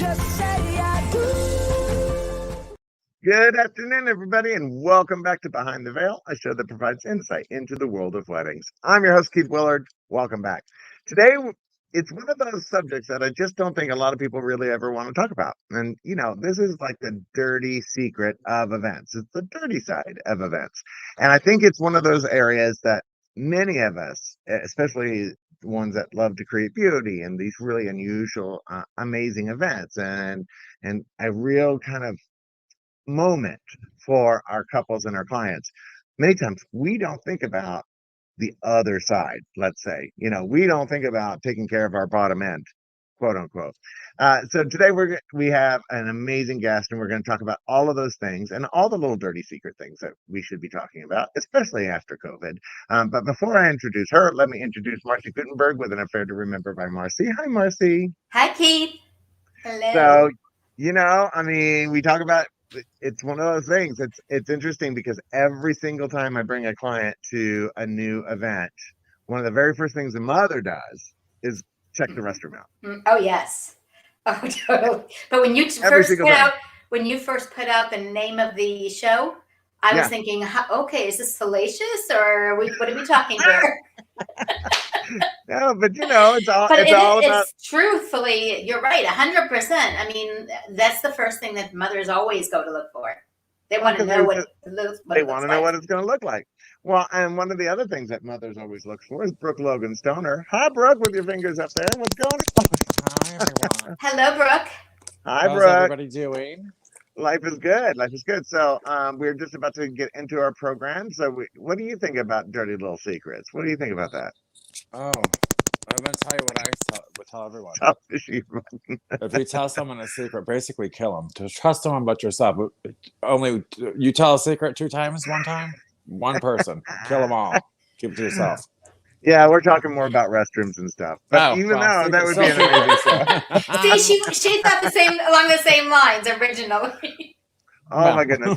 Just say I do. Good afternoon, everybody, and welcome back to Behind the Veil, a show that provides insight into the world of weddings. I'm your host, Keith Willard. Welcome back. Today, it's one of those subjects that I just don't think a lot of people really ever want to talk about. And, this is like the dirty secret of events. It's the dirty side of events. And I think it's one of those areas that many of us, especially ones that love to create beauty and these really unusual, amazing events and a real kind of moment for our couples and our clients. Many times we don't think about the other side, let's say. We don't think about taking care of our bottom end, quote unquote. So today we have an amazing guest, and we're going to talk about all of those things and all the little dirty secret things that we should be talking about, especially after COVID. But before I introduce her, let me introduce Marci Guttenberg with An Affair to Remember by Marci. Hi, Marci. Hi, Keith. Hello. So, we talk about it's one of those things. It's interesting because every single time I bring a client to a new event, one of the very first things the mother does is check the restroom out. Oh, yes. Oh, totally. But when you first put out the name of the show, I was thinking, okay, is this salacious or what are we talking here? No, but it's truthfully, you're right, 100%. I mean, that's the first thing that mothers always go to look for. They want to know what it's going to look like. Well, and one of the other things that mothers always look for is Brooke Stoner. Hi, Brooke, with your fingers up there. What's going on? Hi, everyone. Hello, Brooke. Hi, How's Brooke. everybody doing? Life is good. So we're just about to get into our program. So what do you think about dirty little secrets? What do you think about that? Oh, I'm going to tell you what I would tell everyone. If you tell someone a secret, basically kill them. To trust someone but yourself. Only you tell a secret 2 times, 1 time, 1 person. Kill them all. Keep it to yourself. Yeah, we're talking more about restrooms and stuff. But that would be an amazing stuff. See, she thought along the same lines originally. Oh, my goodness.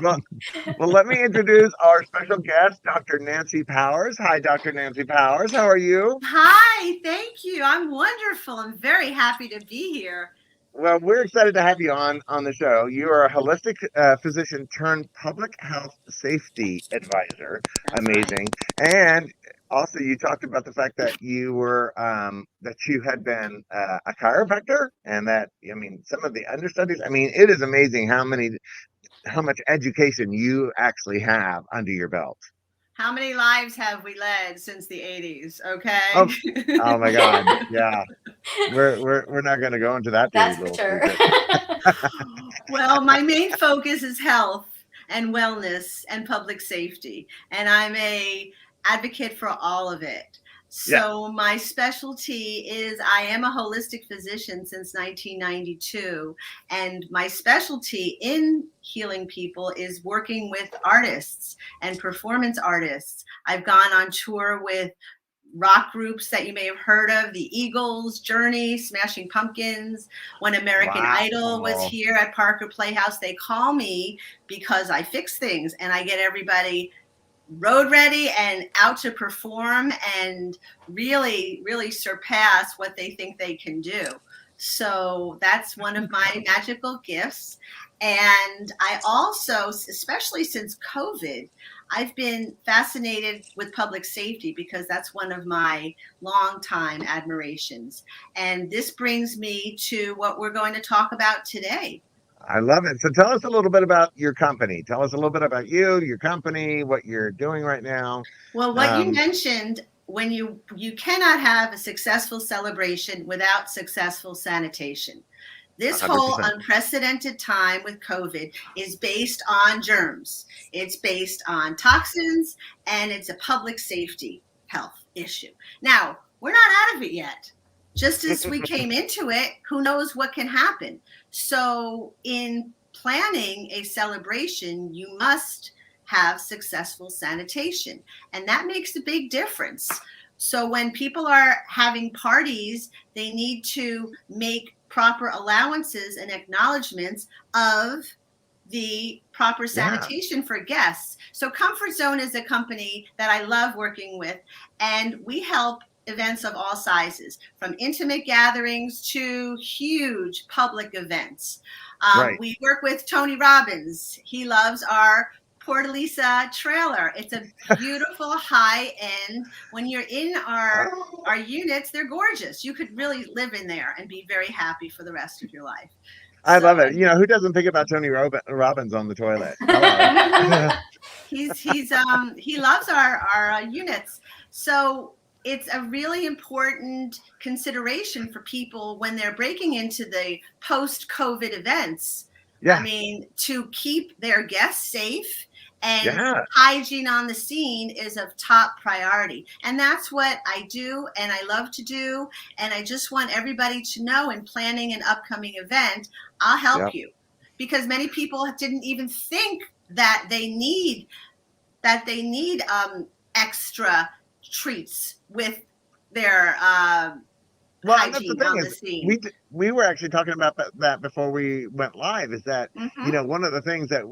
Well, let me introduce our special guest, Dr. Nancy Powers. Hi, Dr. Nancy Powers. How are you? Hi, thank you. I'm wonderful. I'm very happy to be here. Well, we're excited to have you on the show. You are a holistic physician turned public health safety advisor. That's amazing. Right. And also, you talked about the fact that you were that you had been a chiropractor, and that some of the understudies. It is amazing how much education you actually have under your belt. How many lives have we led since the 80s? Okay. Oh my God. Yeah. We're not going to go into that. That's for sure. Well, my main focus is health and wellness and public safety. And I'm a advocate for all of it. So my specialty is I am a holistic physician since 1992. And my specialty in healing people is working with artists and performance artists. I've gone on tour with rock groups that you may have heard of, the Eagles, Journey, Smashing Pumpkins. When American Idol was here at Parker Playhouse, they call me because I fix things and I get everybody road ready and out to perform and really, really surpass what they think they can do. So that's one of my magical gifts. And I also, especially since COVID, I've been fascinated with public safety because that's one of my longtime admirations. And this brings me to what we're going to talk about today. I love it. So tell us a little bit about your company. Tell us a little bit about you, your company, what you're doing right now. Well, what you mentioned, when you cannot have a successful celebration without successful sanitation. This 100%. Whole unprecedented time with COVID is based on germs. It's based on toxins, and it's a public safety health issue. Now, we're not out of it yet. Just as we came into it, who knows what can happen. So in planning a celebration, you must have successful sanitation. And that makes a big difference. So when people are having parties, they need to make proper allowances and acknowledgments of the proper sanitation for guests. So Komfort Zone is a company that I love working with, and we help events of all sizes, from intimate gatherings to huge public events. Right. We work with Tony Robbins. He loves our Portalisa trailer. It's a beautiful high end. When you're in our units, they're gorgeous. You could really live in there and be very happy for the rest of your life. I love it. You know, who doesn't think about Tony Robbins on the toilet? He loves our units. So it's a really important consideration for people when they're breaking into the post-COVID events. Yeah. I mean, to keep their guests safe and Yeah. hygiene on the scene is of top priority. And that's what I do and I love to do. And I just want everybody to know, in planning an upcoming event, I'll help you. Because many people didn't even think that they need extra treats with their Well, hygiene that's the thing on the is, scene. we were actually talking about that before we went live, is that, Mhm. you know, one of the things that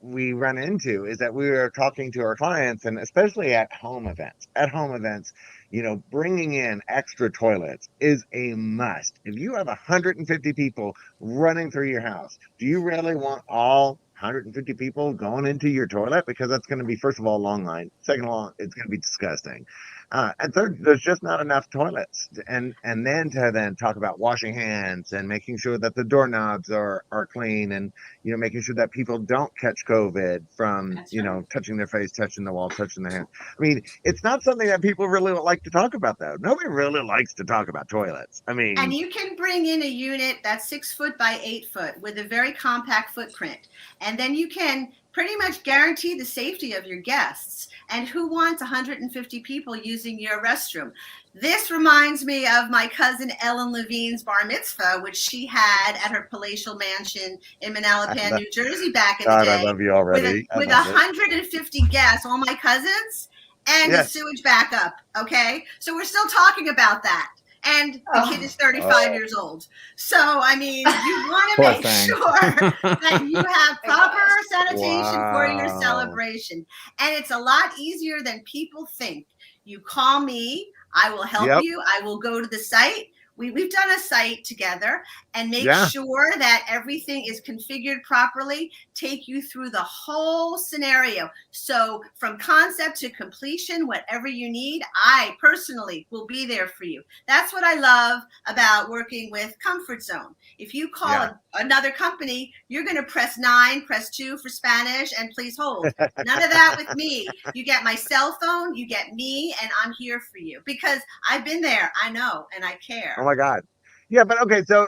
we run into is that we were talking to our clients, and especially at home events, you know, bringing in extra toilets is a must. If you have 150 people running through your house, do you really want all 150 people going into your toilet? Because that's going to be, first of all, a long line. Second of all, it's going to be disgusting. And third, there's just not enough toilets. And then to talk about washing hands and making sure that the doorknobs are clean, and, you know, making sure that people don't catch COVID from, That's you know, right. touching their face, touching the wall, touching their hands. I mean, it's not something that people really like to talk about, though. Nobody really likes to talk about toilets. I mean, And you can bring in a unit that's 6 foot by 8 foot with a very compact footprint. And then you can pretty much guarantee the safety of your guests. And who wants 150 people using your restroom? This reminds me of my cousin Ellen Levine's bar mitzvah, which she had at her palatial mansion in Manalapan, New Jersey back in the God, day. I love you already. With 150 guests, all my cousins, and the sewage backup. Okay. So we're still talking about that. And the kid is 35 years old. So, I mean, you want to make sure that you have proper sanitation for your celebration. And it's a lot easier than people think. You call me, I will help you. I will go to the site. We've done a site together and make sure that everything is configured properly, take you through the whole scenario. So from concept to completion, whatever you need, I personally will be there for you. That's what I love about working with Komfort Zone. If you call another company, you're going to press 9, press 2 for Spanish, and please hold. None of that with me. You get my cell phone, you get me, and I'm here for you because I've been there. I know, and I care. Oh my God. Yeah, but okay. So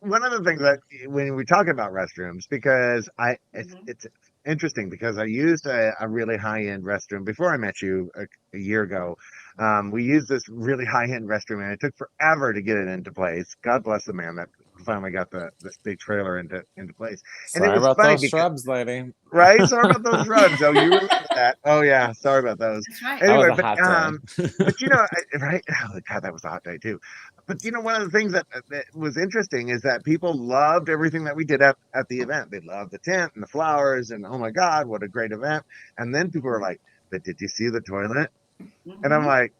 one of the things that when we talk about restrooms, because it's interesting because I used a really high end restroom before I met you a year ago. We used this really high end restroom, and it took forever to get it into place. God bless the man that finally got this big trailer into place. And Sorry it was about funny those shrubs, lady. Right? Sorry about those shrubs. Oh, you remember that? Oh yeah, sorry about those. That's right. Anyway, That was a hot day. but you know, right? Oh God, that was a hot day too. But you know, one of the things that was interesting is that people loved everything that we did at the event. They loved the tent and the flowers, and oh my God, what a great event! And then people were like, "But did you see the toilet?" And I'm like,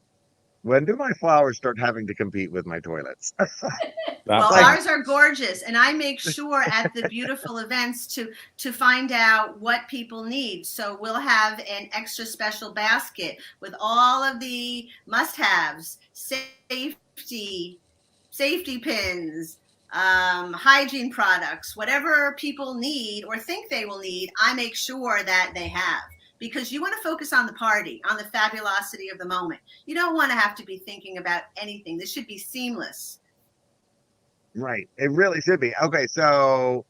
when do my flowers start having to compete with my toilets? Well, ours are gorgeous, and I make sure at the beautiful events to find out what people need. So we'll have an extra special basket with all of the must-haves, safety pins, hygiene products, whatever people need or think they will need, I make sure that they have. Because you want to focus on the party, on the fabulosity of the moment. You don't want to have to be thinking about anything. This should be seamless. Right. It really should be. Okay, so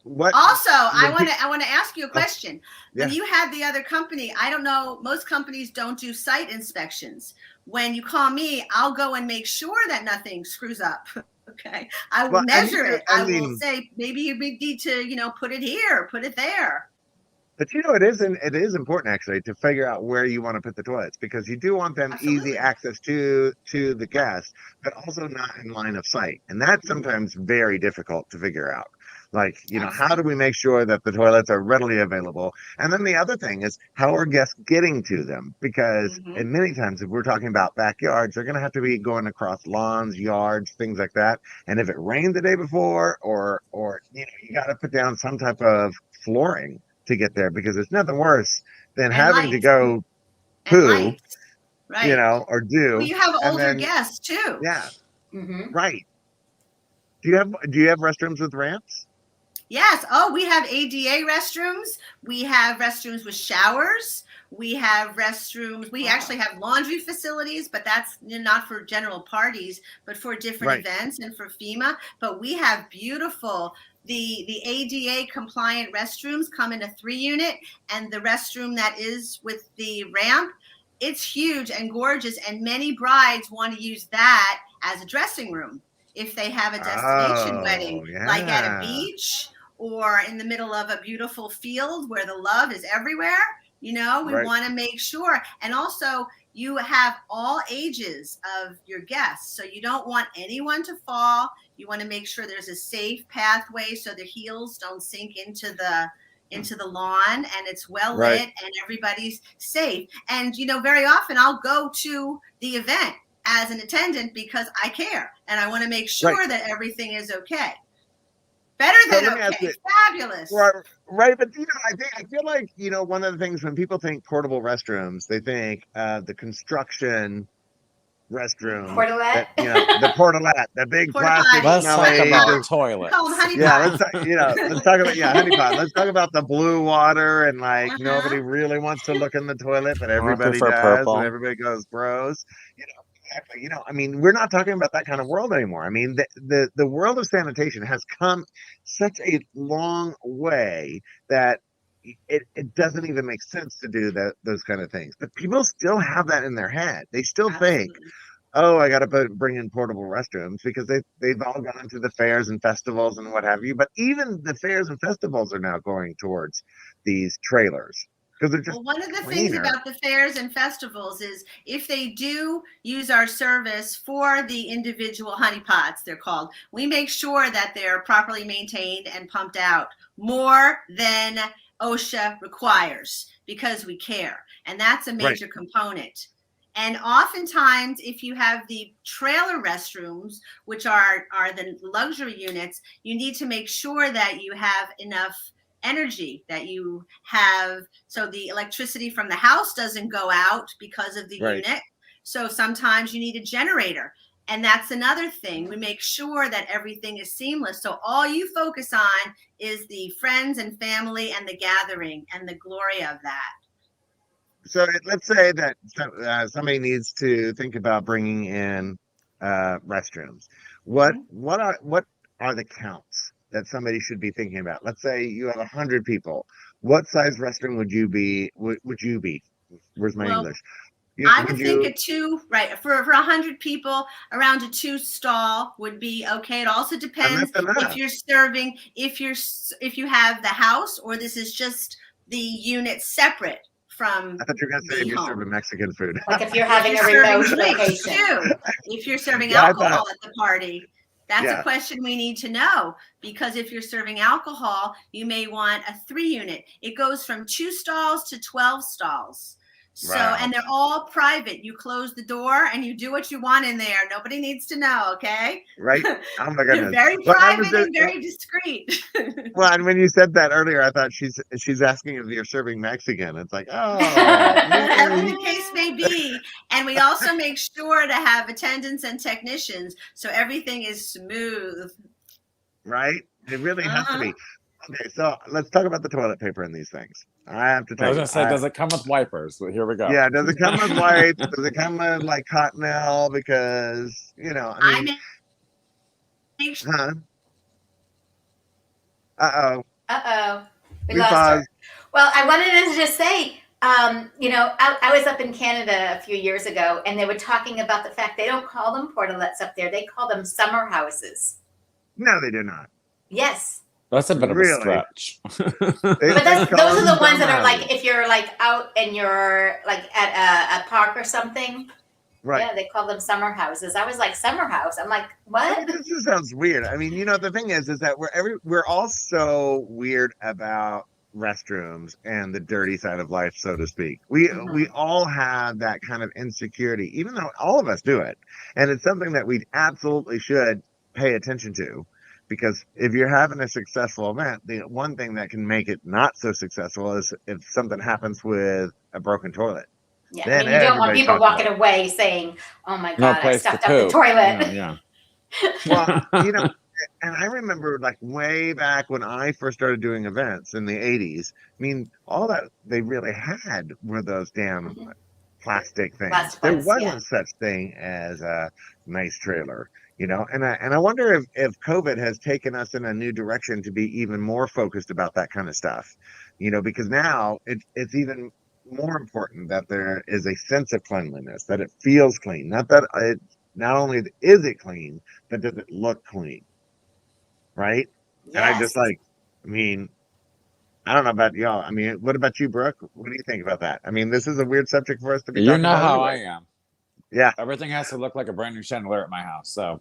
what? Also, I want to ask you a question. Yeah. When you had the other company, I don't know, most companies don't do site inspections. When you call me, I'll go and make sure that nothing screws up. Okay. I will measure it. I will say, maybe you need to, put it here, put it there. But it is important actually to figure out where you want to put the toilets, because you do want them easy access to the guests, but also not in line of sight. And that's sometimes very difficult to figure out. Like, how do we make sure that the toilets are readily available? And then the other thing is, how are guests getting to them? Because and many times, if we're talking about backyards, they're going to have to be going across lawns, yards, things like that. And if it rained the day before, or you got to put down some type of flooring to get there, because there's nothing worse than having to go poo, right. or do. Well, you have older then, guests too. Yeah, right. Do you have restrooms with ramps? Yes. Oh, we have ADA restrooms. We have restrooms with showers. We have restrooms. We actually have laundry facilities, but that's not for general parties, but for different events and for FEMA. But we have beautiful, the ADA compliant restrooms come in a 3-unit, and the restroom that is with the ramp, it's huge and gorgeous. And many brides want to use that as a dressing room if they have a destination wedding, like at a beach or in the middle of a beautiful field where the love is everywhere. We want to make sure. And also, you have all ages of your guests. So you don't want anyone to fall. You want to make sure there's a safe pathway so the heels don't sink into the lawn, and it's well lit and everybody's safe. And, very often I'll go to the event as an attendant because I care and I want to make sure that everything is okay. Better than okay. Fabulous. Right. But, I feel like, one of the things when people think portable restrooms, they think the construction restroom. Portalette? The portalette, the big plastic. Let's talk about toilets. Let's talk about, honeypot. Let's talk about the blue water and nobody really wants to look in the toilet, but everybody does. Purple. And everybody goes, bros. Exactly. We're not talking about that kind of world anymore. The world of sanitation has come such a long way that it doesn't even make sense to do those kind of things. But people still have that in their head. They still think, oh, I got to bring in portable restrooms, because they've all gone to the fairs and festivals and what have you. But even the fairs and festivals are now going towards these trailers. One of the things about the fairs and festivals is if they do use our service for the individual honeypots, they're called, we make sure that they're properly maintained and pumped out more than OSHA requires, because we care. And that's a major component. And oftentimes, if you have the trailer restrooms, which are the luxury units, you need to make sure that you have enough energy, that you have, so the electricity from the house doesn't go out because of the unit. So sometimes you need a generator. And that's another thing. We make sure that everything is seamless. So all you focus on is the friends and family and the gathering and the glory of that. So let's say that somebody needs to think about bringing in restrooms. What are the counts that somebody should be thinking about? Let's say you have 100 people. What size restroom would you be? Where's my English? I would think a 2, for 100 people, around a 2 stall would be okay. It also depends if you're serving, if you have the house, or this is just the unit separate from. I thought you were going to say if you're serving Mexican food. Like if you're having a remote location. If you're serving alcohol at the party. That's a question we need to know, because if you're serving alcohol, you may want a 3-unit. It goes from 2 stalls to 12 stalls. So, and they're all private. You close the door and you do what you want in there. Nobody needs to know, okay? Right. Oh my goodness. You're very private and very discreet. Well, and when you said that earlier, I thought she's asking if you're serving Mexican. It's like, oh. Whatever the case may be. And we also make sure to have attendants and technicians so everything is smooth. Right? It really has to be. Okay, so let's talk about the toilet paper in these things. I have to tell you. I was going to say, does it come with wipers? Well, here we go. Yeah, does it come with wipes? Does it come with Cottonelle? Because, Huh? Uh-oh. We lost her. Well, I wanted to just say, I was up in Canada a few years ago, and they were talking about the fact they don't call them portalettes up there. They call them summer houses. No, they do not. Yes. That's a bit of a stretch. But those are the ones that are if you're out and you're at a park or something. Right. Yeah, they call them summer houses. I was like, summer house. I'm like, what? This just sounds weird. I mean, the thing is that we're all so weird about restrooms and the dirty side of life, so to speak. We Mhm. all have that kind of insecurity, even though all of us do it, and it's something that we absolutely should pay attention to. Because if you're having a successful event, the one thing that can make it not so successful is if something happens with a broken toilet. Yeah, I Then mean, you don't want everybody people talks about walking it. away saying, "Oh my No God, I place to stuffed up the poop. toilet." Yeah. Well, and I remember like way back when I first started doing events in the 80s. I mean, all that they really had were those damn Mhm. plastic things. Plastic There ones, yeah. wasn't such thing as a nice trailer, and I wonder if COVID has taken us in a new direction to be even more focused about that kind of stuff, because now it's even more important that there is a sense of cleanliness, that it feels clean, not that it not only is it clean, but does it look clean, right? And I just Yes. like, I mean, I don't know about y'all. I mean, what about you, Brooke? What do you think about that? I mean, this is a weird subject for us to be You talking know about how I anyway. am. Yeah. Everything has to look like a brand new chandelier at my house. So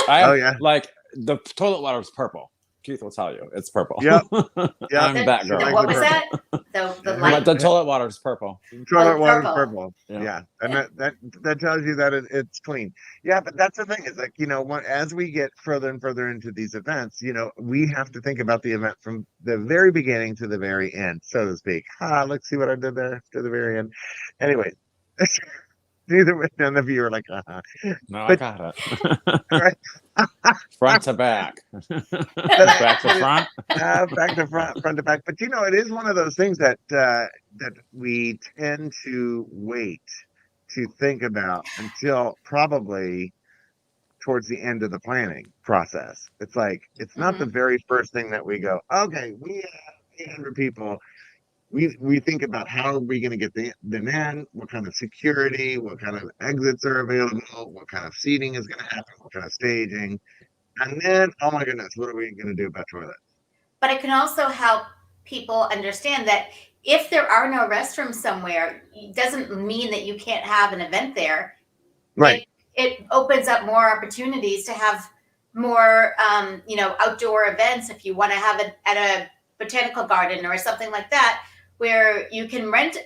I Oh have yeah. like the toilet water is purple. Keith will tell you it's purple. Yep. Yep. I'm that She The, likes girl. what the was purple. that? The Yeah. light. But the toilet water is purple. Toilet Oh, water's purple. purple. Yeah. Yeah, and Yeah. that tells you that it's clean. Yeah, but that's the thing is like as we get further and further into these events, we have to think about the event from the very beginning to the very end, so to speak. Let's see what I did there to the very end. Anyway, neither none of you are like, No, I but got it. right, Front to back. but Back to but it, front. back to front to back. But it is one of those things that we tend to wait to think about until probably towards the end of the planning process. It's like it's not the Hmm. very first thing that we go, okay, we have 800 people. We think about how are we going to get them in, what kind of security, what kind of exits are available, what kind of seating is going to happen, what kind of staging, and then oh my goodness, what are we going to do about toilets? But it can also help people understand that if there are no restrooms somewhere, it doesn't mean that you can't have an event there. Right. It opens up more opportunities to have more outdoor events if you want to have it at a botanical garden or something like that, where you can rent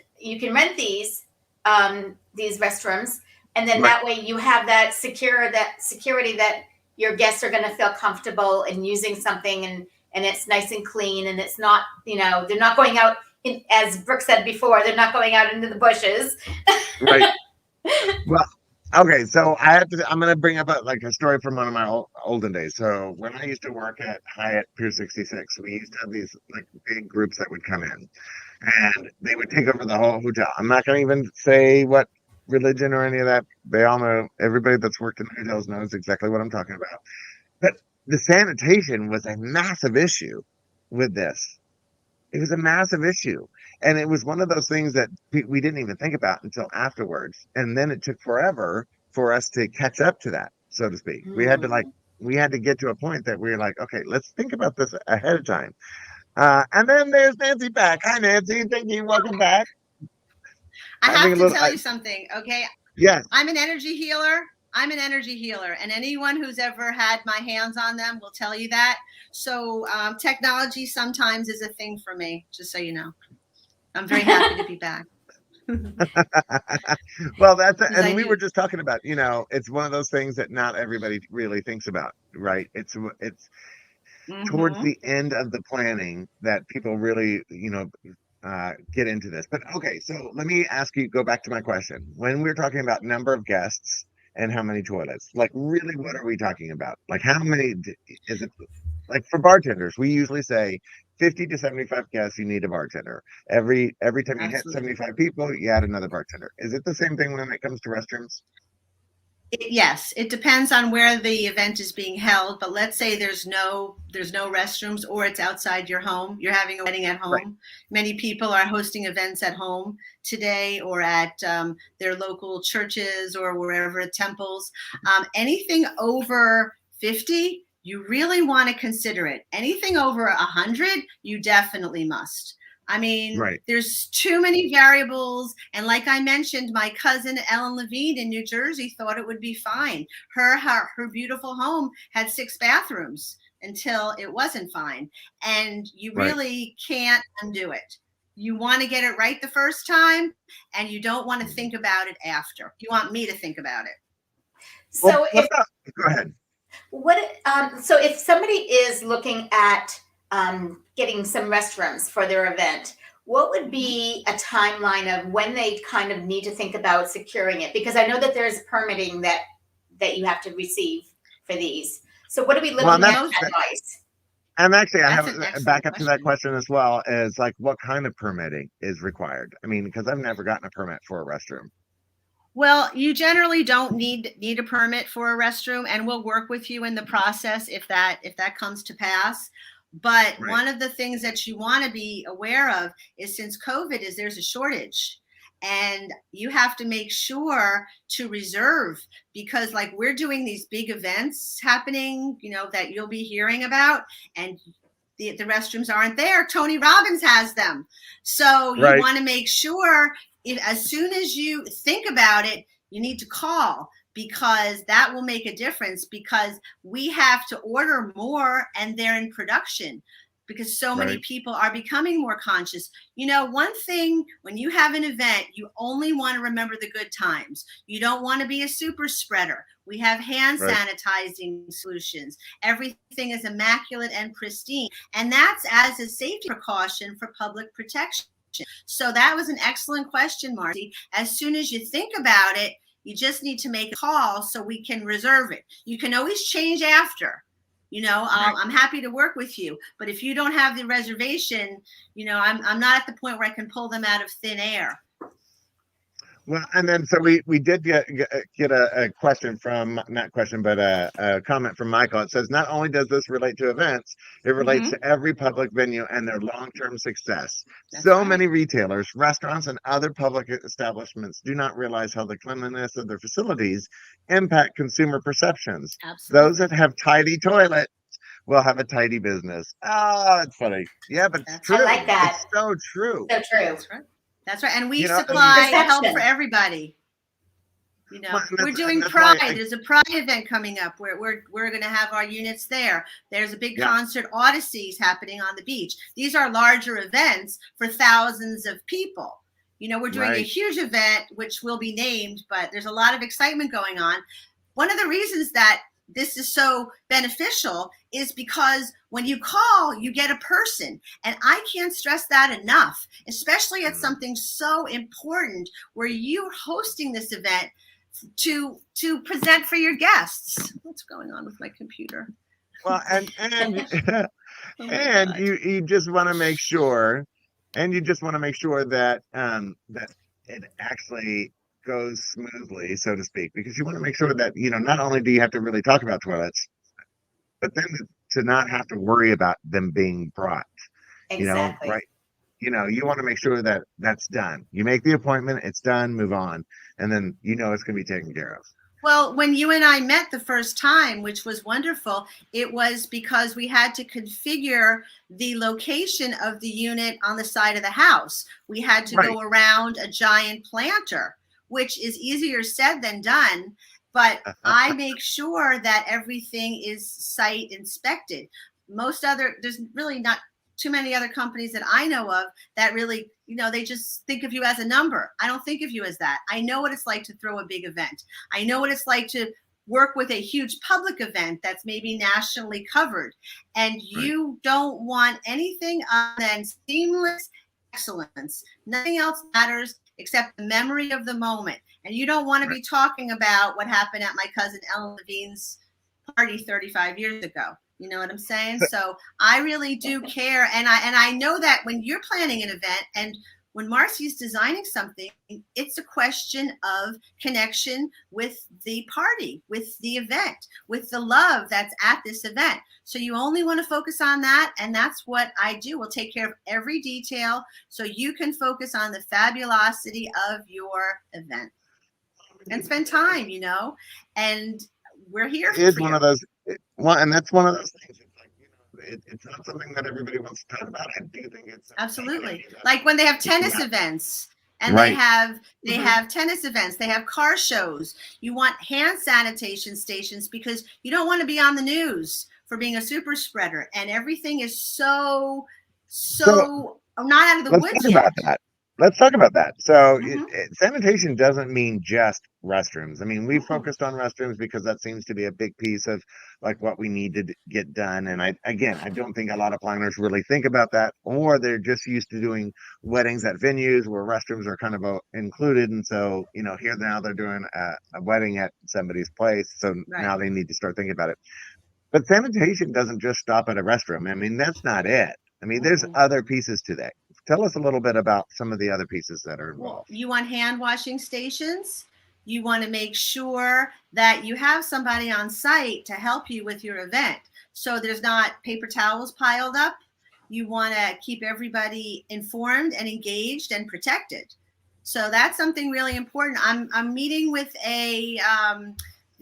these restrooms, and then Right. that way you have that security that your guests are going to feel comfortable in using something, and it's nice and clean, and it's not they're not going out as Brooke said before, they're not going out into the bushes. Right. Well, okay, so I'm going to bring up a story from one of my olden days. So when I used to work at Hyatt Pier 66, we used to have these like big groups that would come in, and they would take over the whole hotel. I'm not going to even say what religion or any of that. They all know. Everybody that's worked in hotels knows exactly what I'm talking about. But the sanitation was a massive issue with this. It was a massive issue. And it was one of those things that we didn't even think about until afterwards. And then it took forever for us to catch up to that, so to speak. We had to get to a point that we were like, okay, let's think about this ahead of time. And then there's Nancy back. Hi, Nancy. Thank you. Welcome back. I Having have a to little, tell you something, okay? yes. I'm an energy healer. And anyone who's ever had my hands on them will tell you that. So technology sometimes is a thing for me, just so you know. I'm very happy to be back. Well, I we do. were just talking about, it's one of those things that not everybody really thinks about, right? It's towards Mm-hmm. the end of the planning that people really, get into this. But okay, so let me go back to my question. When we're talking about number of guests and how many toilets, like really, what are we talking about? Like how many is it? Like for bartenders, we usually say 50 to 75 guests, you need a bartender. Every time you hit Absolutely. 75 people, you add another bartender. Is it the same thing when it comes to restrooms? Yes, it depends on where the event is being held, but let's say there's no restrooms, or it's outside your home. You're having a wedding at home. Right. Many people are hosting events at home today, or at their local churches or wherever, temples. Anything over 50, you really want to consider it. Anything over 100, you definitely must. I mean, Right. there's too many variables. And like I mentioned, my cousin Ellen Levine in New Jersey thought it would be fine. Her beautiful home had 6 bathrooms until it wasn't fine. And you Right. really can't undo it. You want to get it right the first time, and you don't want to think about it after. You want me to think about it. So Well, if go ahead. so if somebody is looking at getting some restrooms for their event, what would be a timeline of when they kind of need to think about securing it? Because I know that there's permitting that you have to receive for these. So what are we looking at advice? And actually, I That's have an excellent back up to that question. question as well, is like, what kind of permitting is required? I mean, because I've never gotten a permit for a restroom. Well, you generally don't need a permit for a restroom, and we'll work with you in the process if that comes to pass. But Right. one of the things that you want to be aware of is, since COVID is, there's a shortage, and you have to make sure to reserve, because like we're doing these big events happening, that you'll be hearing about, and the restrooms aren't there. Tony Robbins has them. So you Right. want to make sure, as soon as you think about it, you need to call, because that will make a difference, because we have to order more and they're in production, because so many Right. people are becoming more conscious. One thing, when you have an event, you only want to remember the good times. You don't want to be a super spreader. We have hand Right. sanitizing solutions. Everything is immaculate and pristine. And that's as a safety precaution for public protection. So that was an excellent question, Marci. As soon as you think about it, you just need to make a call so we can reserve it. You can always change after. I'm happy to work with you, but if you don't have the reservation, I'm not at the point where I can pull them out of thin air. Well, and then so we did get a question from, not question, but a comment from Michael. It says, not only does this relate to events, it relates to every public venue and their long-term success. That's So right. many retailers, restaurants, and other public establishments do not realize how the cleanliness of their facilities impact consumer perceptions. Absolutely. Those that have tidy toilets will have a tidy business. Oh, that's funny. Yeah, but it's true. I like that. It's so true. So true. That's right. That's right. And we You know, supply help perception. for everybody. Well, and We're that's- doing and that's why Pride. There's a Pride event coming up where we're going to have our units there. There's a big Yeah. concert, Odysseys, happening on the beach. These are larger events for thousands of people. We're doing a Right. huge event, which will be named, but there's a lot of excitement going on. One of the reasons that this is so beneficial is because when you call, you get a person. And I can't stress that enough, especially at something so important where you're hosting this event to present for your guests. What's going on with my computer? Well, and Oh my and God. you just want to make sure, that that it actually goes smoothly, so to speak, because you want to make sure that not only do you have to really talk about toilets, but then to not have to worry about them being brought. Exactly. Right? You want to make sure that that's done. You make the appointment, it's done, move on, and then it's going to be taken care of. Well, when you and I met the first time, which was wonderful, it was because we had to configure the location of the unit on the side of the house. We had to go around a giant planter, which is easier said than done. But I make sure that everything is site inspected. There's really not too many other companies that I know of that really, they just think of you as a number. I don't think of you as that. I know what it's like to throw a big event. I know what it's like to work with a huge public event that's maybe nationally covered. And you don't want anything other than seamless excellence. Nothing else matters except the memory of the moment. And you don't want to be talking about what happened at my cousin Ellen Levine's party 35 years ago. You know what I'm saying? So I really do care. And I know that when you're planning an event and when Marci's designing something, it's a question of connection with the party, with the event, with the love that's at this event. So you only want to focus on that. And that's what I do. We'll take care of every detail so you can focus on the fabulosity of your event and spend time, and we're here for you. One of those. Well, and that's one of those things. It's like, it's not something that everybody wants to talk about. I do think it's absolutely like when they have tennis events. And Right. they have tennis events, they have car shows. You want hand sanitation stations because you don't want to be on the news for being a super spreader. And everything is so not out of the Let's woods talk yet. about that. Let's talk about that. So sanitation doesn't mean just restrooms. I mean, we focused on restrooms because that seems to be a big piece of like what we need to get done. And I don't think a lot of planners really think about that, or they're just used to doing weddings at venues where restrooms are kind of included. And so, here now they're doing a wedding at somebody's place. So now they need to start thinking about it. But sanitation doesn't just stop at a restroom. I mean, that's not it. I mean, there's other pieces to that. Tell us a little bit about some of the other pieces that are involved. You want hand washing stations. You want to make sure that you have somebody on site to help you with your event. So there's not paper towels piled up. You want to keep everybody informed and engaged and protected. So that's something really important. I'm meeting with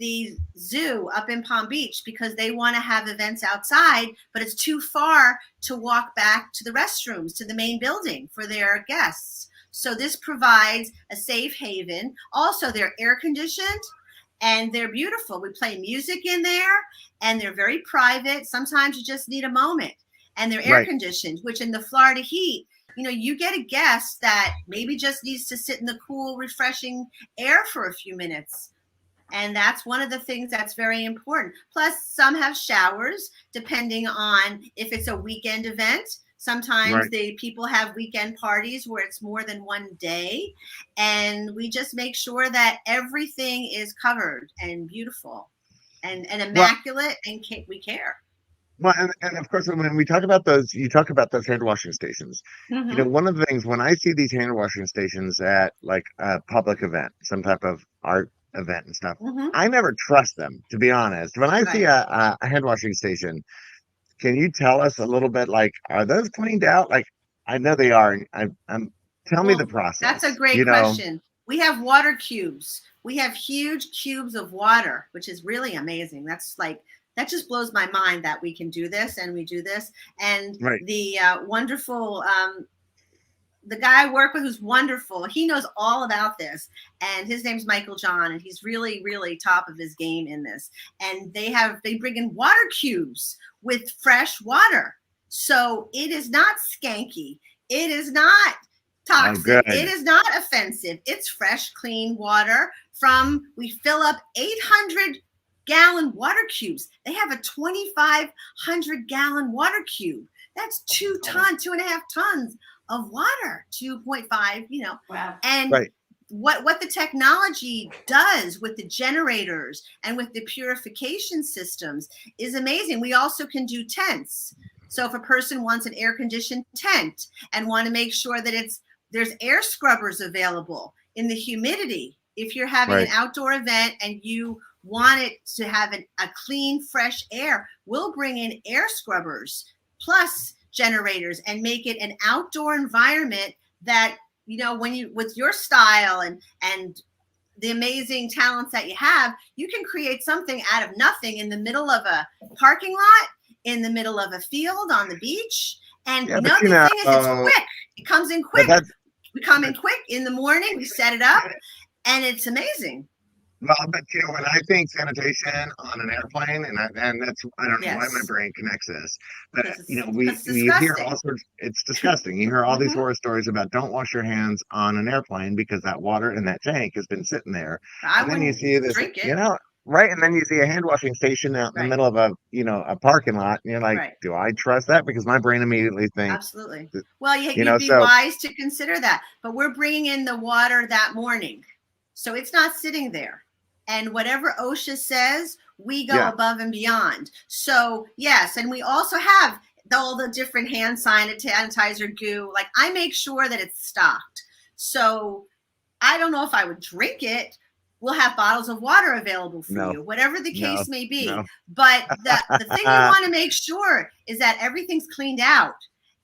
the zoo up in Palm Beach because they want to have events outside, but it's too far to walk back to the restrooms, to the main building for their guests. So this provides a safe haven. Also, they're air conditioned and they're beautiful. We play music in there and they're very private. Sometimes you just need a moment, and they're air conditioned, which in the Florida heat, you get a guest that maybe just needs to sit in the cool, refreshing air for a few minutes. And that's one of the things that's very important. Plus, some have showers, depending on if it's a weekend event. Sometimes people have weekend parties where it's more than one day. And we just make sure that everything is covered and beautiful and immaculate, and we care. Well, and of course, when we talk about those, you talk about those hand washing stations. One of the things when I see these hand washing stations at like a public event, some type of art event and stuff, I never trust them, to be honest. When I see a hand washing station, can you tell us a little bit, like, are those cleaned out? Like, I know they are. Tell me the process. That's a great question. We have water cubes. We have huge cubes of water, which is really amazing. That just blows my mind that we can do this, and we do this. And the wonderful, the guy I work with who's wonderful, he knows all about this. And his name's Michael John, and he's really, really top of his game in this. And they bring in water cubes with fresh water. So it is not skanky. It is not toxic. It is not offensive. It's fresh, clean water we fill up 800-gallon water cubes. They have a 2,500-gallon water cube. That's 2.5 tons of water, 2.5, Wow. And what the technology does with the generators and with the purification systems is amazing. We also can do tents. So if a person wants an air conditioned tent and want to make sure that there's air scrubbers available in the humidity. If you're having an outdoor event and you want it to have a clean, fresh air, we'll bring in air scrubbers plus generators and make it an outdoor environment that, when you, with your style and the amazing talents that you have, you can create something out of nothing in the middle of a parking lot, in the middle of a field, on the beach. And another thing is it's quick. It comes in quick. We come in quick in the morning. We set it up, and it's amazing. Well, but when I think sanitation on an airplane, and that's, I don't know why my brain connects this, but we hear all sorts. It's disgusting. You hear all these horror stories about don't wash your hands on an airplane because that water in that tank has been sitting there. And then you see this, drink it. And then you see a hand washing station out in the middle of a parking lot, and you're like, do I trust that? Because my brain immediately thinks absolutely. Well, you'd be wise to consider that. But we're bringing in the water that morning, so it's not sitting there. And whatever OSHA says, we go above and beyond. So yes, and we also have all the different hand sanitizer goo. Like, I make sure that it's stocked. So I don't know if I would drink it. We'll have bottles of water available for you, whatever the case may be. But the thing you want to make sure is that everything's cleaned out.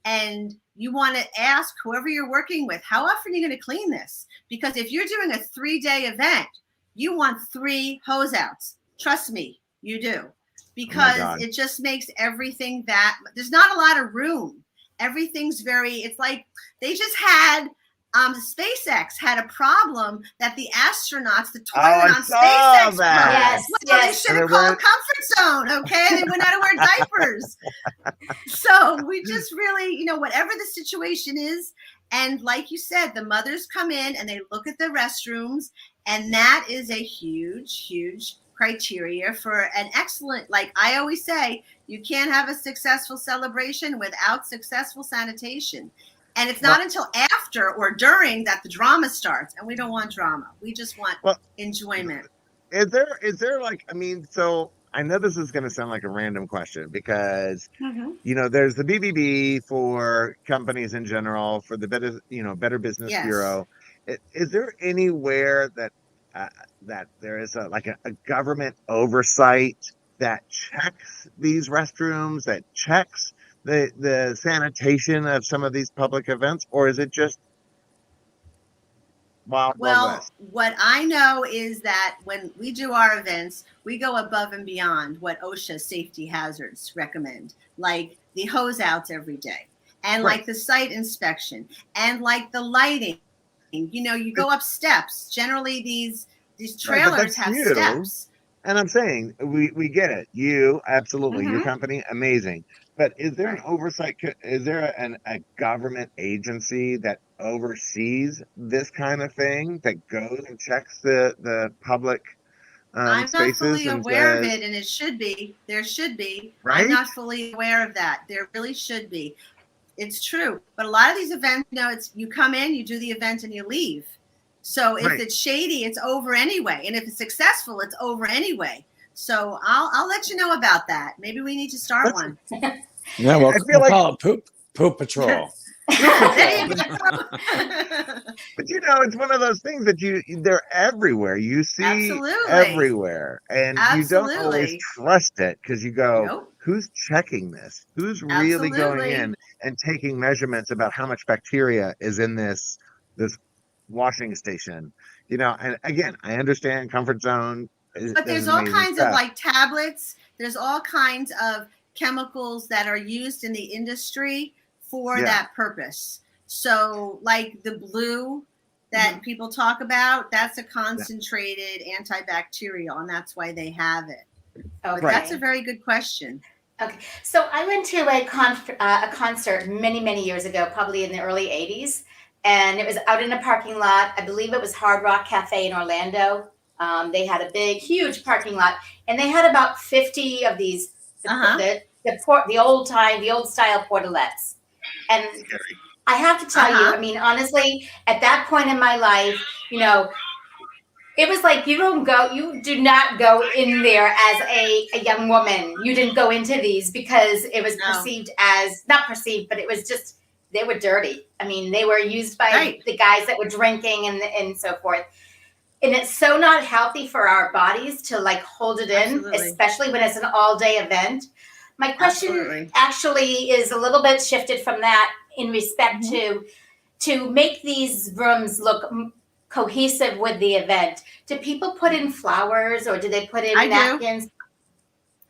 And you want to ask whoever you're working with, how often are you going to clean this? Because if you're doing a 3-day event, you want 3 hose outs. Trust me, you do. because God. it just makes everything that there's not a lot of room. Everything's it's like they just had SpaceX had a problem that the astronauts, the toilet on SpaceX broke. Yes, Well, they yes. should have called Comfort Zone, okay? They went out to wear diapers. So we just really, whatever the situation is, and like you said, the mothers come in and they look at the restrooms, and that is a huge, huge criteria for an excellent, like I always say, you can't have a successful celebration without successful sanitation. And it's not until after or during that the drama starts, and we don't want drama. We just want enjoyment. Is there like, so I know this is going to sound like a random question because, there's the BBB for companies in general, for the Better Business Bureau. Is there anywhere that there is a government oversight that checks these restrooms, that checks the sanitation of some of these public events, or is it just Wild West? What I know is that when we do our events, we go above and beyond what OSHA safety hazards recommend, like the hose outs every day, and like the site inspection, and like the lighting. You go up steps. Generally, these trailers have steps. And I'm saying we get it. You absolutely, your company, amazing. But is there an oversight? Is there a government agency that oversees this kind of thing, that goes and checks the public I'm spaces? not fully aware of it, and it should be. There should be. Right? I'm not fully aware of that. There really should be. It's true. But a lot of these events, it's you come in, you do the event, and you leave. So if it's shady, it's over anyway. And if it's successful, it's over anyway. So I'll let you know about that. Maybe we need to start one. Yeah, we'll call it poop patrol. But it's one of those things that they're everywhere. You see everywhere, and you don't always trust it because you go, who's checking this? Who's really going in and taking measurements about how much bacteria is in this washing station? And again, I understand Komfort Zone, but there's all kinds of like tablets. There's all kinds of chemicals that are used in the industry for that purpose. So like the blue that people talk about, that's a concentrated antibacterial, and that's why they have it. Oh, that's a very good question. Okay, so I went to a concert many, many years ago, probably in the early 80s, and it was out in a parking lot. I believe it was Hard Rock Cafe in Orlando. They had a big, huge parking lot, and they had about 50 of these, the old style portalettes. And I have to tell you, honestly, at that point in my life, it was like you do not go in there as a young woman. You didn't go into these because it was perceived as, not perceived, but it was just, they were dirty. They were used by the guys that were drinking and so forth. And it's so not healthy for our bodies to hold it in, especially when it's an all-day event. My question actually is a little bit shifted from that in respect to make these rooms look cohesive with the event. Do people put in flowers, or do they put in napkins?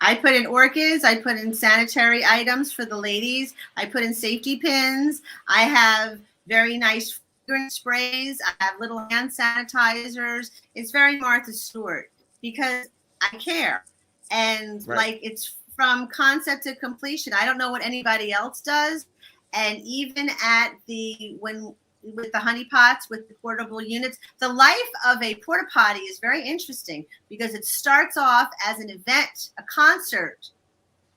I put in orchids. I put in sanitary items for the ladies. I put in safety pins. I have very nice fragrance sprays. I have little hand sanitizers. It's very Martha Stewart because I care. And it's from concept to completion. I don't know what anybody else does. And even with the honey pots, with the portable units, the life of a porta potty is very interesting because it starts off as an event, a concert.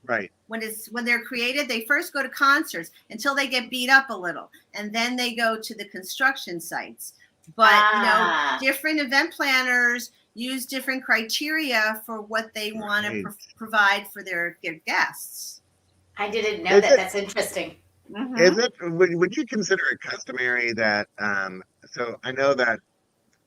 Right. When they're created, they first go to concerts until they get beat up a little, and then they go to the construction sites. But different event planners use different criteria for what they want to provide for their guests. I didn't know that. That's interesting. Is it? Would you consider it customary that? So I know that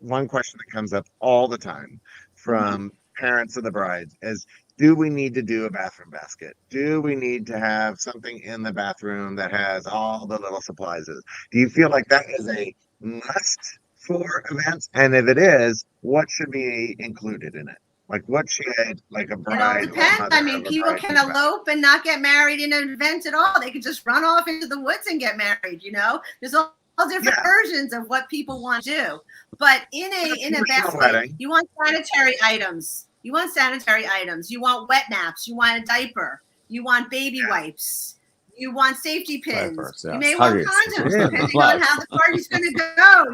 one question that comes up all the time from parents of the brides is, do we need to do a bathroom basket? Do we need to have something in the bathroom that has all the little supplies? Do you feel like that is a must for events? And if it is, what should be included in it? Like what she had, like a It all bride or depends. mother I mean, of a people bride can to be. elope and not get married in an event at all. They could just run off into the woods and get married. There's all different versions of what people want to do. But in a best way, you want sanitary items. You want wet naps. You want a diaper. You want baby wipes. You want safety pins. Diapers, You yes. may want Huggies. condoms, Yeah. depending on how the party's going to go.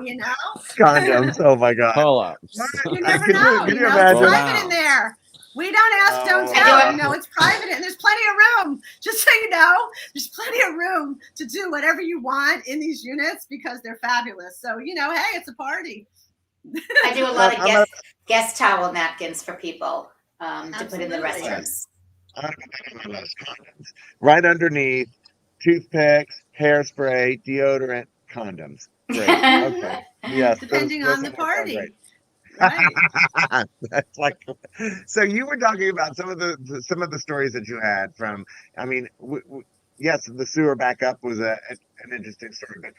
Condoms. Oh my God. Pull-ups. You never know. Can you It's imagine? private in there. We don't ask, don't tell. It's private, and there's plenty of room. Just so you know, there's plenty of room to do whatever you want in these units because they're fabulous. So hey, it's a party. I do a lot of guest towel napkins for people to put in the restrooms. Right underneath, toothpicks, hairspray, deodorant, condoms. Great. Okay. Yes. Depending on the party. Right. That's like, so you were talking about some of the stories that you had from. I mean, yes, the sewer backup was an interesting story, but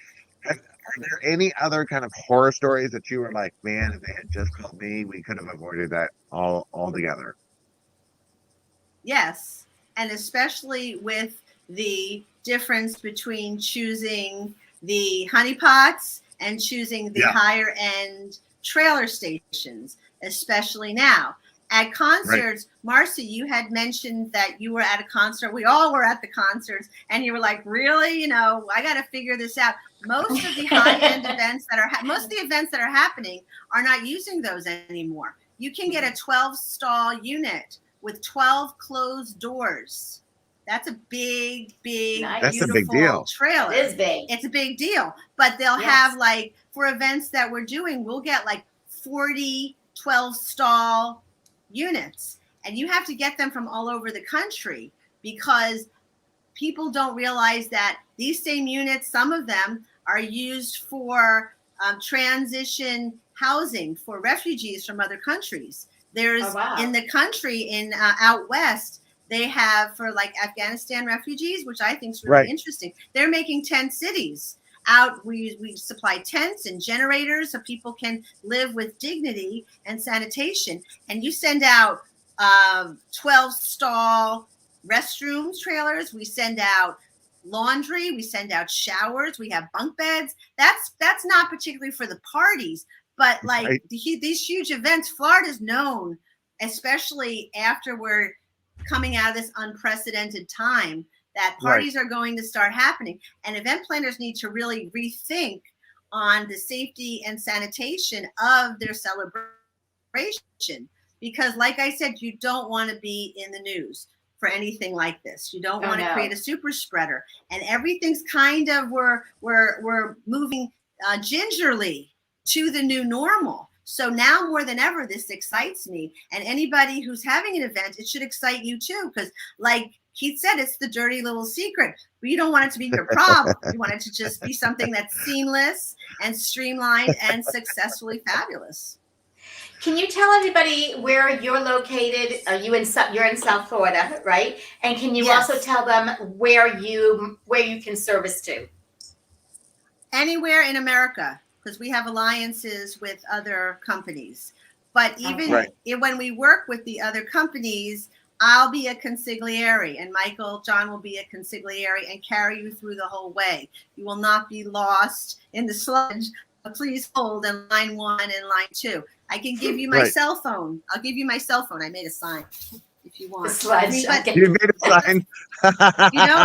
are there any other kind of horror stories that you were like, man, if they had just called me, we could have avoided that altogether? Yes, and especially with the difference between choosing the honeypots and choosing the higher end trailer stations, especially now. At concerts, Marci, you had mentioned that you were at a concert. We all were at the concerts, and you were like, really? I got to figure this out. Most of the high-end events most of the events that are happening are not using those anymore. You can get a 12-stall unit with 12 closed doors. That's a big, That's beautiful a big deal. Trailer. It is big. It's a big deal. But they'll have for events that we're doing, we'll get 40 12-stall units. And you have to get them from all over the country because people don't realize that these same units, some of them are used for transition housing for refugees from other countries. There's in the country in out west, they have for Afghanistan refugees, which I think is really interesting. They're making tent cities out. We supply tents and generators so people can live with dignity and sanitation. And you send out 12-stall restrooms trailers. We send out laundry. We send out showers. We have bunk beds. That's not particularly for the parties, but these huge events. Florida's known, especially after we're coming out of this unprecedented time, that parties are going to start happening, and event planners need to really rethink on the safety and sanitation of their celebration. Because like I said, you don't want to be in the news for anything like this. You don't want to create a super spreader, and everything's kind of we're moving gingerly to the new normal. So now more than ever, this excites me. And anybody who's having an event, it should excite you too. Because like Keith said, it's the dirty little secret. But you don't want it to be your problem. You want it to just be something that's seamless and streamlined and successfully fabulous. Can you tell everybody where you're located? You're in South Florida, right? And can you also tell them where you can service to? Anywhere in America, because we have alliances with other companies. But even when we work with the other companies, I'll be a consigliere, and John will be a consigliere and carry you through the whole way. You will not be lost in the sludge. Please hold in line 1 and line 2. I can give you my cell phone. I'll give you my cell phone. I made a sign if you want. You made a sign.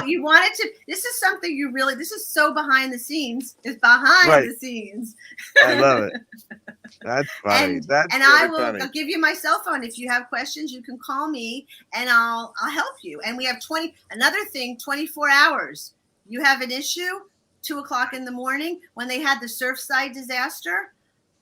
You wanted to. This is something this is so behind the scenes. It's behind the scenes. I love it. That's funny. I'll give you my cell phone. If you have questions, you can call me and I'll help you. And we have 24 hours. You have an issue, 2:00 in the morning when they had the Surfside disaster.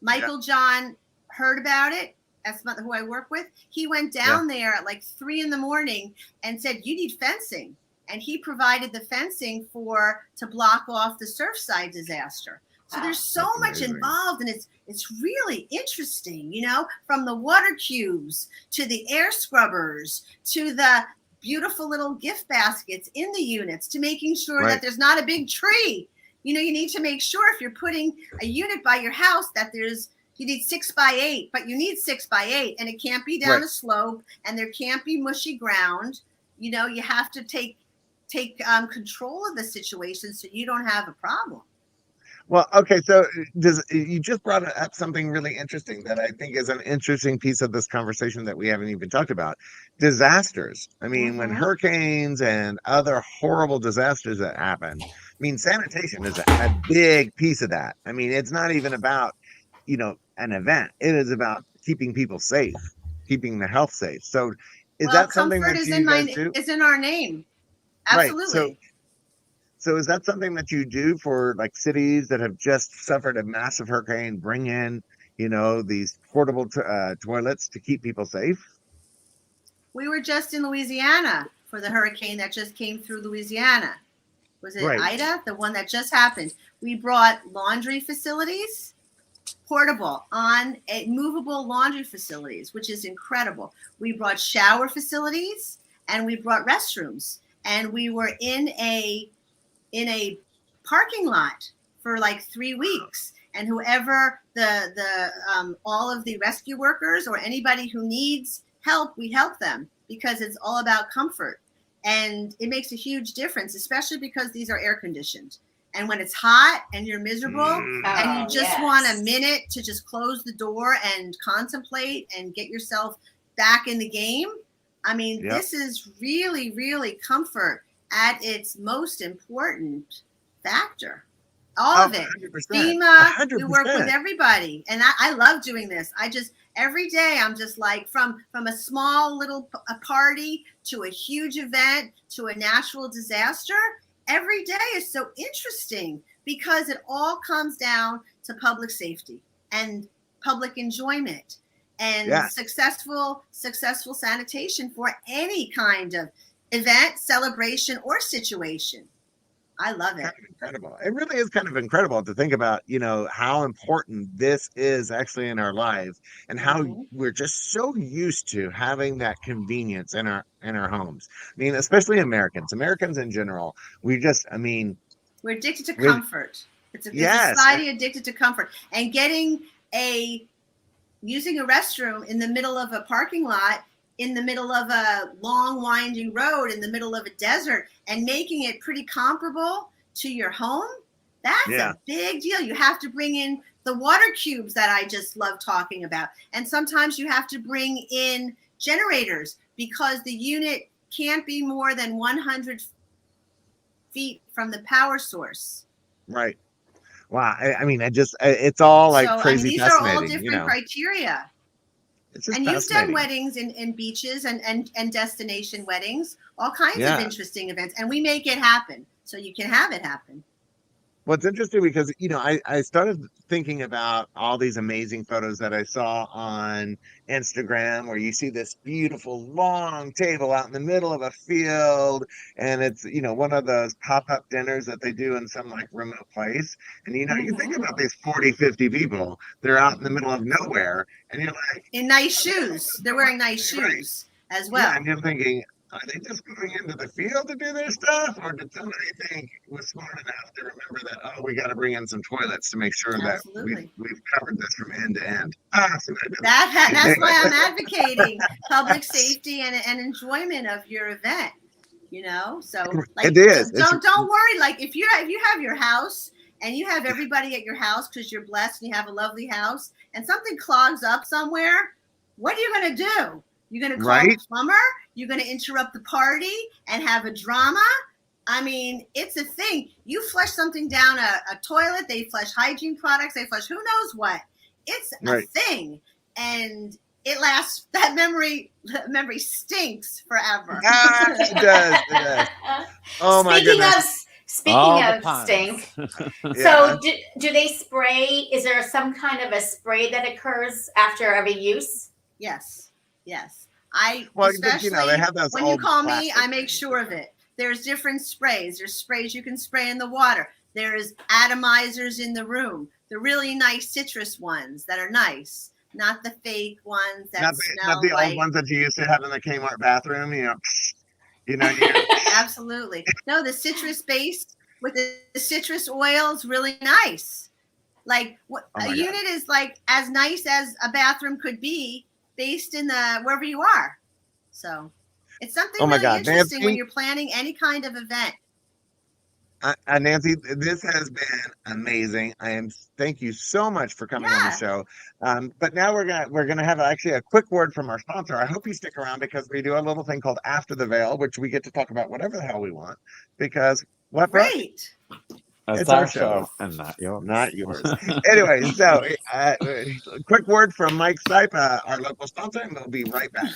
Michael John heard about it. That's not who I work with. He went down there at 3 in the morning and said, you need fencing. And he provided the fencing to block off the Surfside disaster. So there's so much involved, and it's really interesting, from the water cubes to the air scrubbers to the beautiful little gift baskets in the units to making sure that there's not a big tree. You need to make sure if you're putting a unit by your house that there's You need 6x8, but you need 6x8, and it can't be down a slope, and there can't be mushy ground. You know, you have to take control of the situation so you don't have a problem. Well, okay, so you just brought up something really interesting that I think is an interesting piece of this conversation that we haven't even talked about. Disasters. I mean, when hurricanes and other horrible disasters that happen, I mean, sanitation is a big piece of that. I mean, it's not even about, you know, an event. It is about keeping people safe, keeping their health safe. So is that something that you guys do? It's in our name. Right. Absolutely. So is that something that you do for like cities that have just suffered a massive hurricane, bring in, you know, these portable toilets to keep people safe? We were just in Louisiana for the hurricane that just came through Louisiana. Was it Ida? The one that just happened. We brought laundry facilities, portable, movable laundry facilities, which is incredible. We brought shower facilities, and we brought restrooms, and we were in a parking lot for like 3 weeks, and whoever all of the rescue workers or anybody who needs help, we help them, because it's all about comfort, and it makes a huge difference, especially because these are air conditioned. And when it's hot and you're miserable and you just want a minute to just close the door and contemplate and get yourself back in the game, I mean, this is really, really comfort at its most important factor. All of it. 100%, FEMA, 100%. we work with everybody. And I love doing this. Every day I'm just like, from a small little party to a huge event to a natural disaster, every day is so interesting because it all comes down to public safety and public enjoyment and successful sanitation for any kind of event, celebration, or situation. I love it. Kind of incredible. It really is kind of incredible to think about, you know, how important this is actually in our lives, and how we're just so used to having that convenience in our homes. I mean, especially Americans in general. We're addicted to comfort. It's a society addicted to comfort, and using a restroom in the middle of a parking lot, in the middle of a long winding road, in the middle of a desert, and making it pretty comparable to your home, that's a big deal. You have to bring in the water cubes that I just love talking about. And sometimes you have to bring in generators because the unit can't be more than 100 feet from the power source. Right. Wow. I mean, it's all like crazy these fascinating. Are all different criteria. And you've done weddings in beaches and destination weddings, all kinds of interesting events, and we make it happen so you can have it happen. Well, it's interesting because, you know, I started thinking about all these amazing photos that I saw on Instagram where you see this beautiful long table out in the middle of a field, and it's, you know, one of those pop-up dinners that they do in some like remote place. And, you know, you think about these 40, 50 people, they're out in the middle of nowhere, and you're like... in nice shoes. They're wearing nice shoes as well. Yeah, and you're thinking, are they just going into the field to do their stuff, or did somebody think was smart enough to remember that, oh, we got to bring in some toilets to make sure that we've covered this from end to end? That's why I'm advocating public safety and enjoyment of your event. You know, so like, it is. Don't worry. Like if you have your house and you have everybody at your house because you're blessed and you have a lovely house, and something clogs up somewhere, what are you going to do? You're going to call the plumber? You're going to interrupt the party and have a drama? I mean, it's a thing. You flush something down a toilet, they flush hygiene products, they flush who knows what. It's a thing. And it lasts, that memory stinks forever. It does. Oh my goodness. Speaking of stink, so do they spray? Is there some kind of a spray that occurs after every use? Yes. Especially, you know, they have those when you call me, I make sure of it. There's different sprays. There's sprays you can spray in the water. There's atomizers in the room. The really nice citrus ones that are nice, not the fake ones that smell not the like... old ones that you used to have in the Kmart bathroom. You know. Absolutely. No, the citrus base with the citrus oil is really nice. Like Oh my a God. unit is like as nice as a bathroom could be based in the wherever you are. So it's something Oh my really God, interesting when Nancy. you're planning any kind of event. Nancy, this has been amazing. Thank you so much for coming on the Yeah. show. But now we're gonna have actually a quick word from our sponsor. I hope you stick around because we do a little thing called After the Veil, which we get to talk about whatever the hell we want. Because what, Brooke? Great. It's our show. and not yours. Not yours. Anyway, so quick word from Mike Stipe, our local sponsor, and we'll be right back.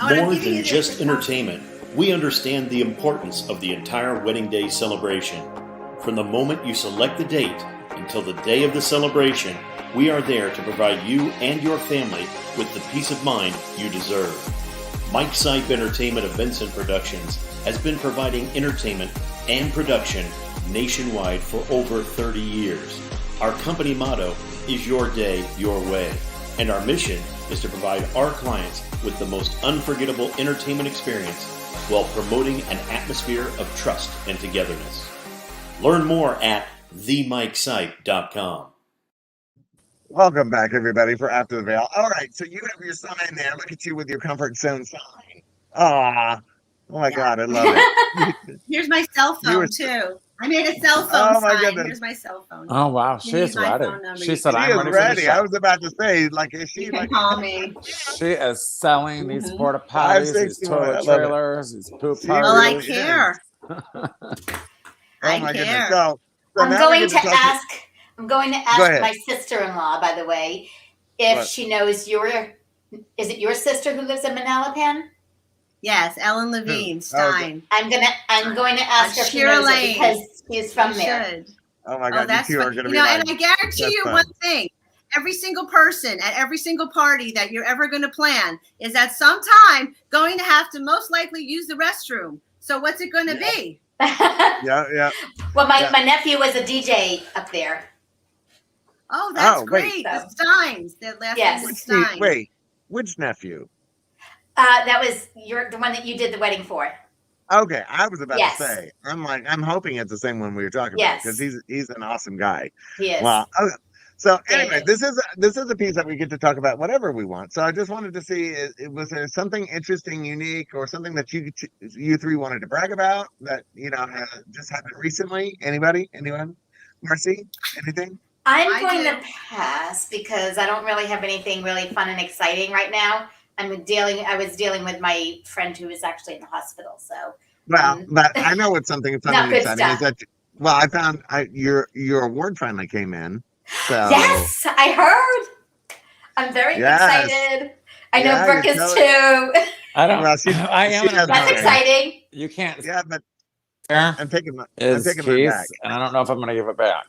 More than just entertainment, we understand the importance of the entire wedding day celebration. From the moment you select the date until the day of the celebration, we are there to provide you and your family with the peace of mind you deserve. Mike Sipe Entertainment of Vincent Productions has been providing entertainment and production nationwide for over 30 years. Our company motto is your day, your way, and our mission is to provide our clients with the most unforgettable entertainment experience while promoting an atmosphere of trust and togetherness. Learn more at themikesipe.com. Welcome back, everybody, for After the Veil. All right, so you have your sign there. Look at you with your Komfort Zone sign. Oh my God, I love it. Here's my cell phone too. I made a cell phone Oh my sign. goodness. Here's my cell phone. Oh wow, You she's need my ready. phone number. She said, She "I'm is ready for the ready. show." I was about to say, like, is she You can like? call me. She is selling these porta potties, 561, these I toilet love it. trailers, these poop She Well, parties. I really care. Oh I my goodness. care. So I'm now we going get to talk ask. I'm going to Go ask ahead. my sister-in-law, by the way, if What? she knows is it your sister who lives in Manalapan? Yes, Ellen Levine Stein. I'm going to ask her if she Shira knows it Lane. because she's from You there. should. Oh my God, you that's two are fun. going to You be know, like, and I guarantee that's you fun. one thing: every single person at every single party that you're ever going to plan is at some time going to have to most likely use the restroom. So what's it going to be? Yeah. Well, my nephew was a DJ up there. Oh, that's Oh, wait. great. The Steins. Their last Yes. name is Stein. Wait, which nephew? That was the one that you did the wedding for. Okay, I was about Yes. to say. I'm hoping it's the same one we were talking about because he's an awesome guy. He is. Wow. Okay. So anyway, David. this is a piece that we get to talk about whatever we want. So I just wanted to see, was there something interesting, unique, or something that you three wanted to brag about that just happened recently? Anybody? Anyone? Marci? Anything? I'm going to pass because I don't really have anything really fun and exciting right now. I was dealing with my friend who is actually in the hospital. So Well, but I know what's something fun not and good exciting is stuff. that. Well, I found your award finally came in. So Yes, I heard. I'm very Yes. excited. I know Yeah, Brooke you're is telling- too. I don't. Well, she I am. has That's mine. exciting. You can't. Yeah, but There I'm taking mine is back. Keith, and I don't know if I'm going to give it back.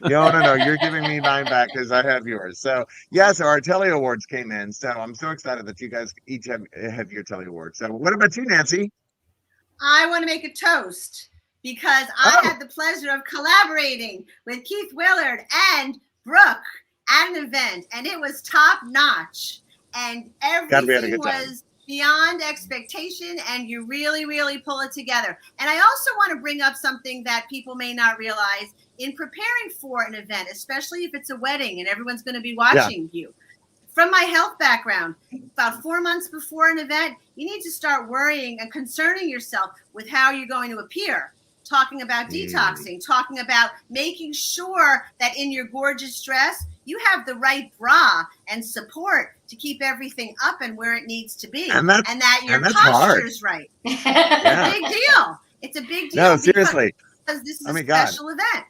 No, you're giving me mine back because I have yours. So so our Telly Awards came in. So I'm so excited that you guys each have your Telly Awards. So what about you, Nancy? I want to make a toast because I had the pleasure of collaborating with Keith Willard and Brooke at an event, and it was top notch. And everything was beyond expectation, and you really, really pull it together. And I also want to bring up something that people may not realize in preparing for an event, especially if it's a wedding and everyone's going to be watching you. From my health background, about 4 months before an event, you need to start worrying and concerning yourself with how you're going to appear. Talking about detoxing, talking about making sure that in your gorgeous dress, you have the right bra and support to keep everything up and where it needs to be. And that your posture is right. It's a big deal. It's a big deal. No, seriously. Because this is a special event.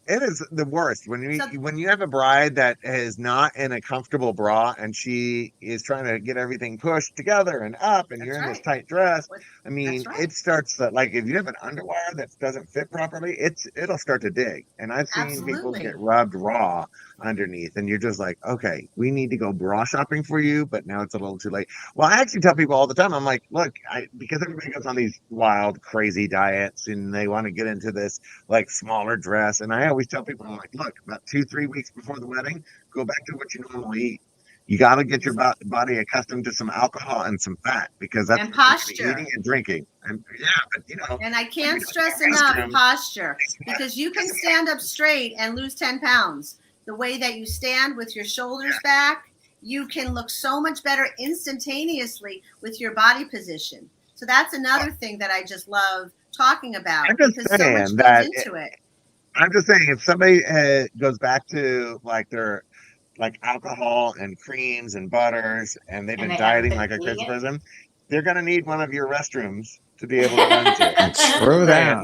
It is the worst when you have a bride that is not in a comfortable bra and she is trying to get everything pushed together and up, and you're in this tight dress. I mean, it starts to, like, if you have an underwire that doesn't fit properly, it'll start to dig. And I've seen people get rubbed raw underneath, and you're just like, okay, we need to go bra shopping for you, but now it's a little too late. Well, I actually tell people all the time, I'm like, look, because everybody goes on these wild, crazy diets and they want to get into this like smaller dress, and I always tell people, I'm like, look, about 2-3 weeks before the wedding, go back to what you normally eat. You got to get your body accustomed to some alcohol and some fat, because that's and posture, eating and drinking. And but and I can't stress enough posture, because you can stand up straight and lose 10 pounds. the way that you stand with your shoulders back, you can look so much better instantaneously with your body position. So that's another thing that I just love talking about, I'm just because so saying much that goes into it. I'm just saying, if somebody goes back to like their like alcohol and creams and butters, and they've And been they haven't dieting been like a crazy vegan. person, they're gonna need one of your restrooms to be able to run to. True that.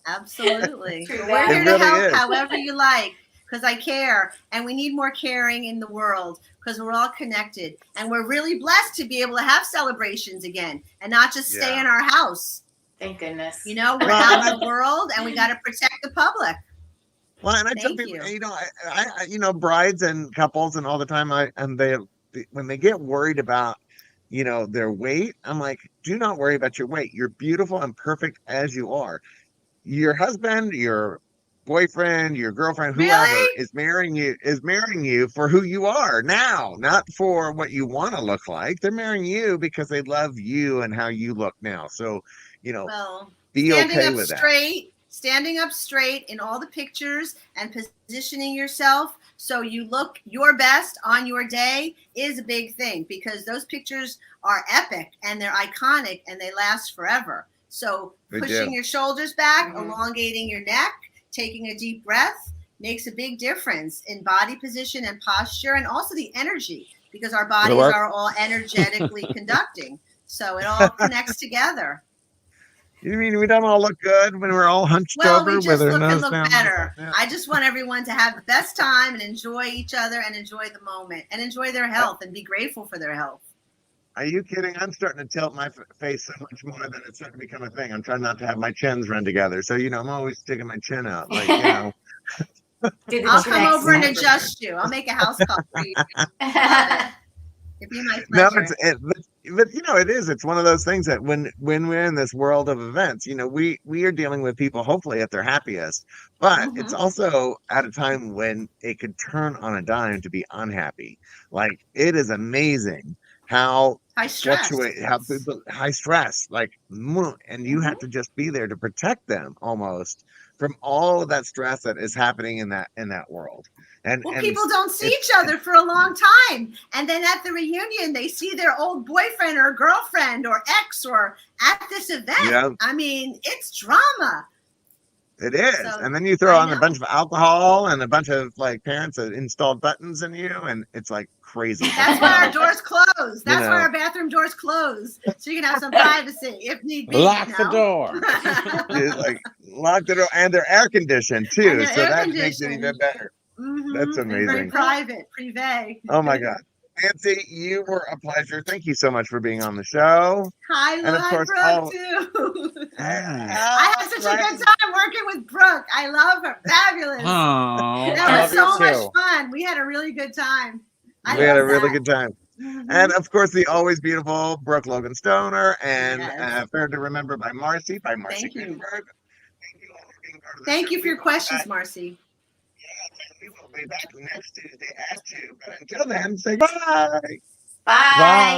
Absolutely. True But that. we're here It to really help is. however you like, because I care, and we need more caring in the world, because we're all connected, and we're really blessed to be able to have celebrations again and not just stay Yeah. in our house. Thank goodness. You know, we're Well, out and in the world, and we got to protect the public. Well, and I tell Thank people, you. you know, you know, brides and couples and all the time, when they get worried about, you know, their weight, I'm like, do not worry about your weight. You're beautiful and perfect as you are. Your husband, your boyfriend, your girlfriend, whoever Really? is marrying you for who you are now, not for what you want to look like. They're marrying you because they love you and how you look now. So, you know, Well, be okay with that. standing up straight in all the pictures and positioning yourself so you look your best on your day is a big thing, because those pictures are epic and they're iconic and they last forever. So They pushing do. your shoulders back, Mhm. elongating your neck, taking a deep breath makes a big difference in body position and posture, and also the energy, because our bodies work. are all energetically conducting. So it all connects together. You mean we don't all look good when we're all hunched Well, over we with just our look and nose look down? better. Yeah. I just want everyone to have the best time and enjoy each other and enjoy the moment and enjoy their health and be grateful for their health. Are you kidding? I'm starting to tilt my face so much more that it's starting to become a thing. I'm trying not to have my chins run together. So, you know, I'm always sticking my chin out. Like, you know, Do the I'll chin come over and exercise. adjust you. I'll make a house call for you. Love it. It'd be my no, pleasure. but you know, it is. It's one of those things that when we're in this world of events, you know, we are dealing with people hopefully at their happiest, but it's also at a time when it could turn on a dime to be unhappy. Like, it is amazing how High stress. high stress, like, and you have to just be there to protect them almost from all of that stress that is happening in that world. And Well, people don't see it's- each other for a long time. And then at the reunion, they see their old boyfriend or girlfriend or ex or at this event. Yeah. I mean, it's drama. It is. So, And then you throw I on a know. bunch of alcohol and a bunch of like parents that installed buttons in you, and it's like crazy. That's why our doors close. That's know. why our bathroom doors close. So you can have some privacy if need be. Lock you the know? door. It's like lock the door, and they're air conditioned too, And they're so air that makes it even conditioned. better. That's And very amazing. private, privé. Oh my God. Nancy, you were a pleasure. Thank you so much for being on the show. Hi, And of course, Brooke, too. I I had such a good time working with Brooke. I love her. Fabulous. Oh, That I was love so you much too. fun. We had a really good time. We had a love really that. good time. Mhm. And of course, the always beautiful Brooke Logan Stoner, and Yes. Fair to Remember by Marci Thank you. Guttenberg. Thank you all for being part of the Thank show. you for We your will be questions, back- Marci. We will be back next Tuesday at 2. But until then, say bye. Bye. Bye.